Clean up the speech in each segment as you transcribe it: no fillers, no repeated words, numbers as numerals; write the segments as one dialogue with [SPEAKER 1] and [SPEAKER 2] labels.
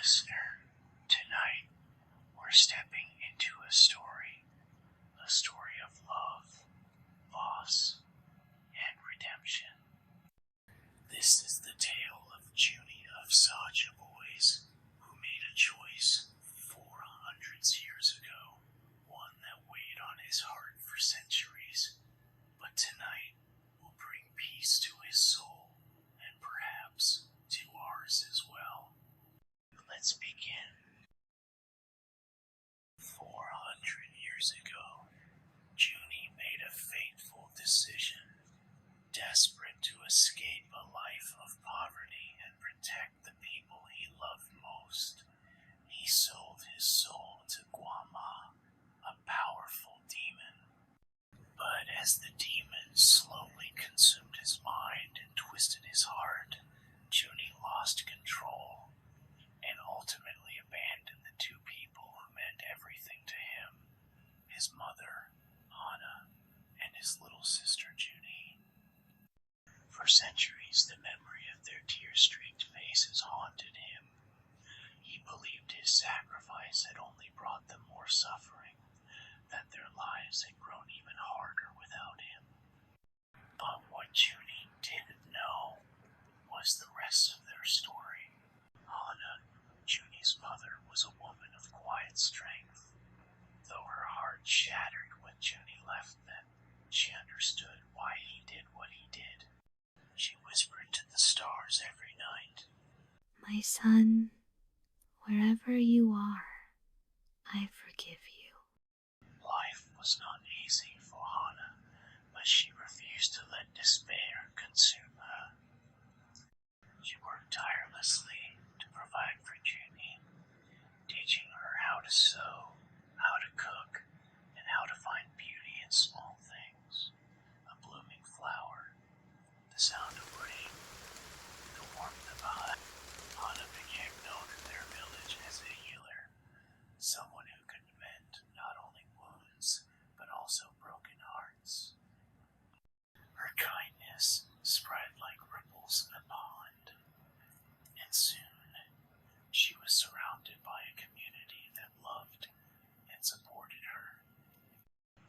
[SPEAKER 1] listener, tonight we're stepping into a story of love, loss, and redemption. This is the tale of Juni of SajaBoys, who made a choice 400 years ago, one that weighed on his heart for centuries, but tonight will bring peace to his soul, and perhaps to ours as well. Let's begin. 400 years ago, Juni made a fateful decision. Desperate to escape a life of poverty and protect the people he loved most, he sold his soul to Guama, a powerful demon. But as the demon slowly consumed his mind and twisted his heart, Juni lost control and ultimately abandoned the two people who meant everything to him, his mother, Hana, and his little sister, Junhee. For centuries, the memory of their tear-streaked faces haunted him. He believed his sacrifice had only brought them more suffering, that their lives had grown even harder without him. But what Juni didn't know was the rest of their story. Hana, Juni's mother, was a woman of quiet strength. Though her heart shattered when Juni left them, she understood why he did what he did. She whispered to the stars every night,
[SPEAKER 2] "My son, wherever you are, I forgive you."
[SPEAKER 1] Life was not easy for Hana, but she refused to let despair consume her. She worked tirelessly to provide for Juni, teaching her how to sew, how to cook, and how to find beauty in small things. A blooming flower, the sound of rain, the warmth of a hut. Hana became known in their village as a healer, someone who could mend not only wounds, but also broken hearts. Her kindness spread like ripples in a pond, and soon she was surrounded by a community that loved and supported her.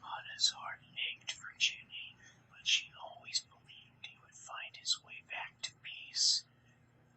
[SPEAKER 1] Hana's heart ached for Juni, but she always believed he would find his way back to peace.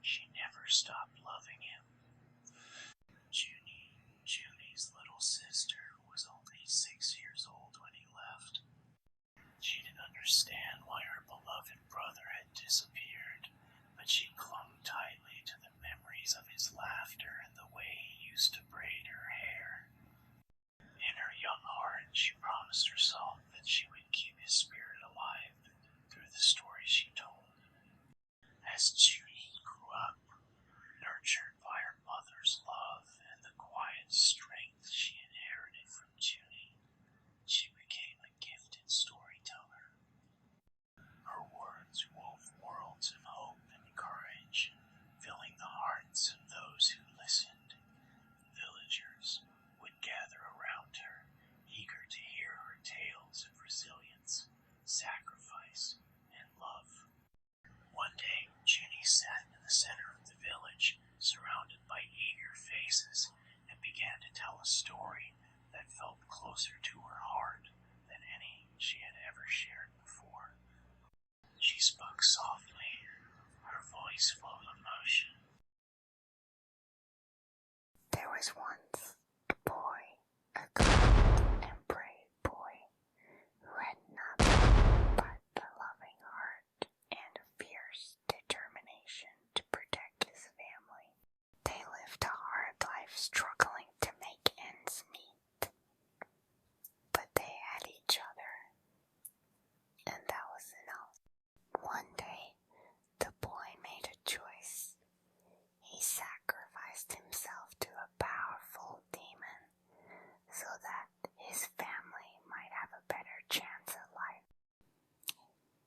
[SPEAKER 1] She never stopped loving him. Juni's little sister, was only 6 years old when he left. She didn't understand why her beloved brother had disappeared, but she clung tightly to the memories of his laughter and the way he used to braid her hair. In her young heart, she promised herself that she would keep his spirit alive through the stories she told. As Juni grew up, nurtured by her mother's love and the quiet strength she inherited from Juni, she became a gifted storyteller. Her words wove worlds of hope and courage, filling the hearts of those who listened. Villagers would gather around her, eager to hear her tales of resilience, sacrifice, and love. One day, Juni sat in the center of the village, surrounded by eager faces, and began to tell a story that felt closer to her heart than any she had ever shared before. She spoke softly, her voice full of emotion.
[SPEAKER 3] There was once a boy, a kind and brave boy, who had nothing but a loving heart and a fierce determination to protect his family. They lived a hard life struggling to make ends meet, but they had each other, and that was enough. One day, the boy made a choice. He sacrificed himself to a powerful demon so that his family might have a better chance at life.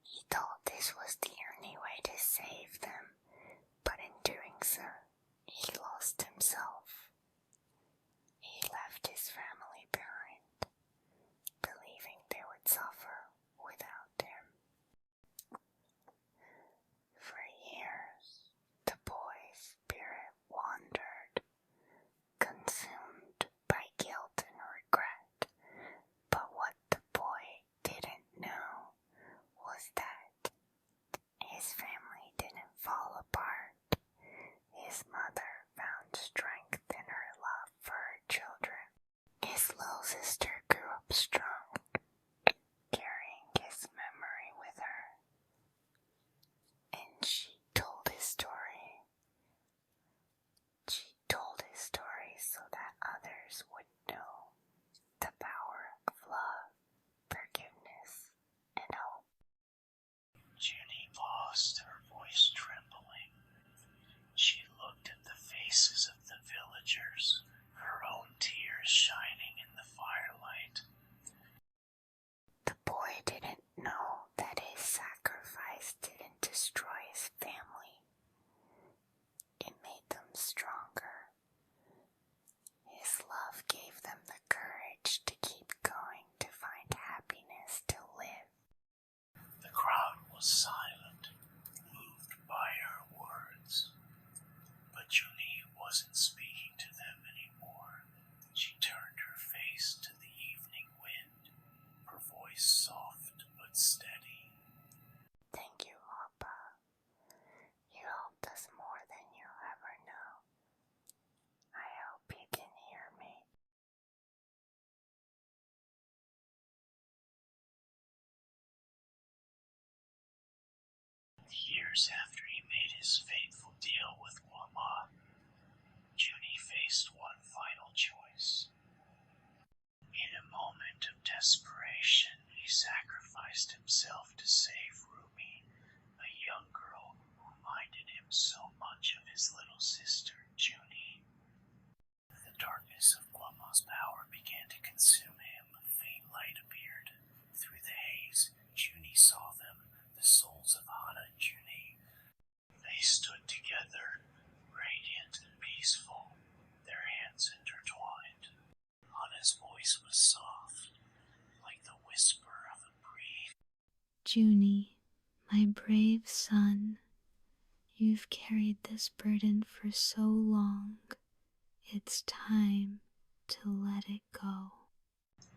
[SPEAKER 3] He thought this was the only way to save them, but in doing so, he lost himself. He left his family behind, believing they would suffer without him. For years, the boy's spirit wandered
[SPEAKER 1] villagers, her own tears shining in the firelight.
[SPEAKER 3] The boy didn't know that his sacrifice didn't destroy his family. It made them stronger. His love gave them the courage to keep going, to find happiness, to live.
[SPEAKER 1] The crowd was silent, moved by her words. But Junhee wasn't speaking to them anymore. She turned her face to the evening wind, her voice soft but steady.
[SPEAKER 3] Thank you, Appa. You helped us more than you'll ever know. I hope you can hear me.
[SPEAKER 1] Years after he made his fateful deal with Guama, Juni faced one final choice. In a moment of desperation, he sacrificed himself to save Rumi, a young girl who reminded him so much of his little sister, Juni. The darkness of Guama's power began to consume him. A faint light appeared. Through the haze, Juni saw them, the souls of Hana and Junhee. They stood together, radiant and peaceful, their hands intertwined. Hana's voice was soft, like the whisper of a breeze.
[SPEAKER 2] Juni, my brave son, you've carried this burden for so long. It's time to let it go.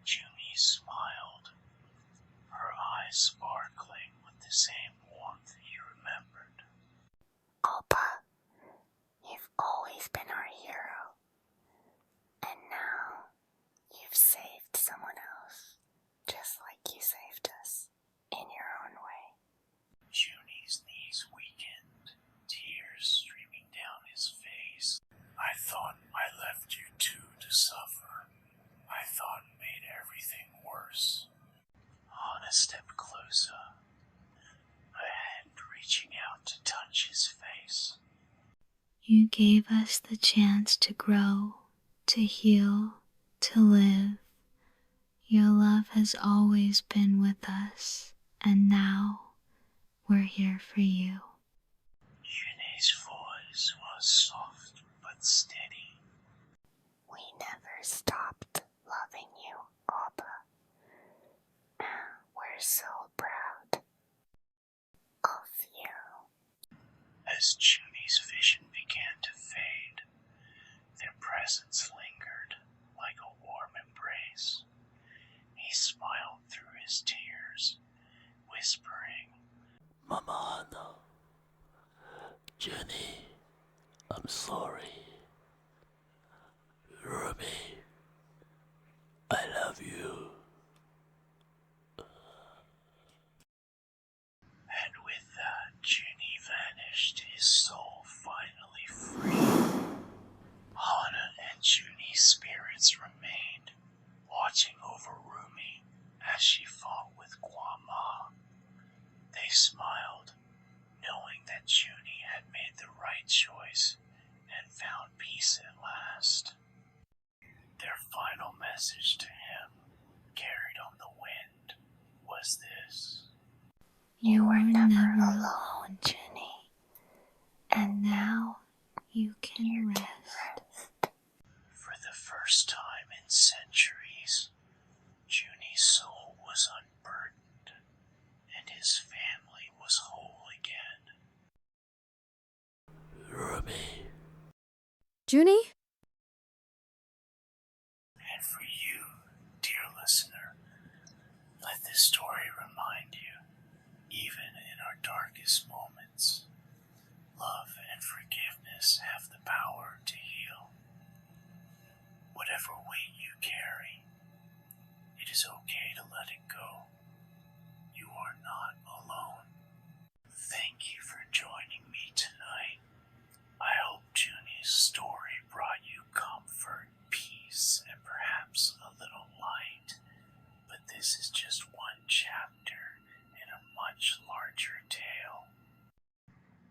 [SPEAKER 1] Juni smiled, her eyes sparkling with the same warmth he remembered.
[SPEAKER 3] Appa, you've always been our hero. And now, you've saved someone else, just like you saved us, in your own way.
[SPEAKER 1] Juni's knees weakened, tears streaming down his face. I thought I left you two to suffer. I thought it made everything worse. Hana stepped closer, a hand reaching out to touch his face.
[SPEAKER 2] You gave us the chance to grow, to heal, to live. Your love has always been with us, and now we're here for you.
[SPEAKER 1] June's voice was soft but steady.
[SPEAKER 3] We never stopped loving you, Appa. We're so proud of you.
[SPEAKER 1] As June's vision began to fade, their presence lingered like a warm embrace. He smiled through his tears, whispering, Mama Hana, Junhee, I'm sorry. Rumi, I love you. And with that, Junhee vanished, his soul finally free. Hana and Junie's spirits remained, watching over Rumi as she fought with Guama. They smiled, knowing that Junhee had made the right choice and found peace at last. Their final message to him, carried on the wind, was this.
[SPEAKER 3] You were never alone, Juni. And now you can rest.
[SPEAKER 1] For the first time in centuries, Junie's soul was unburdened, and his family was whole again. Rumi.
[SPEAKER 4] Juni?
[SPEAKER 1] And for you, dear listener, let this story remind you, even in our darkest moments, love and forgiveness have the power to heal. Whatever weight you carry, it is okay to let it go. You are not alone. Thank you for joining me tonight. I hope Junie's story brought you comfort, peace, and perhaps a little light. But this is just one chapter in a much larger tale.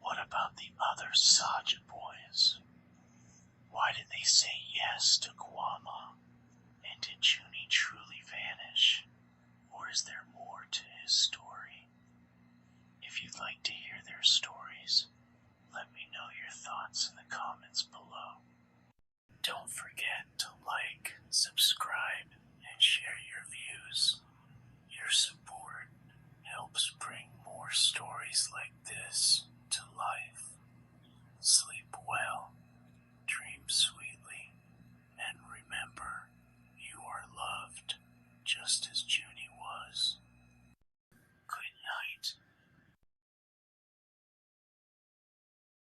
[SPEAKER 1] What about the other Saja boys? Why Why did they say yes to Kwama? And did Juni truly vanish? Or is there more to his story? If you'd like to hear their stories, let me know your thoughts in the comments below. Don't forget to like, subscribe,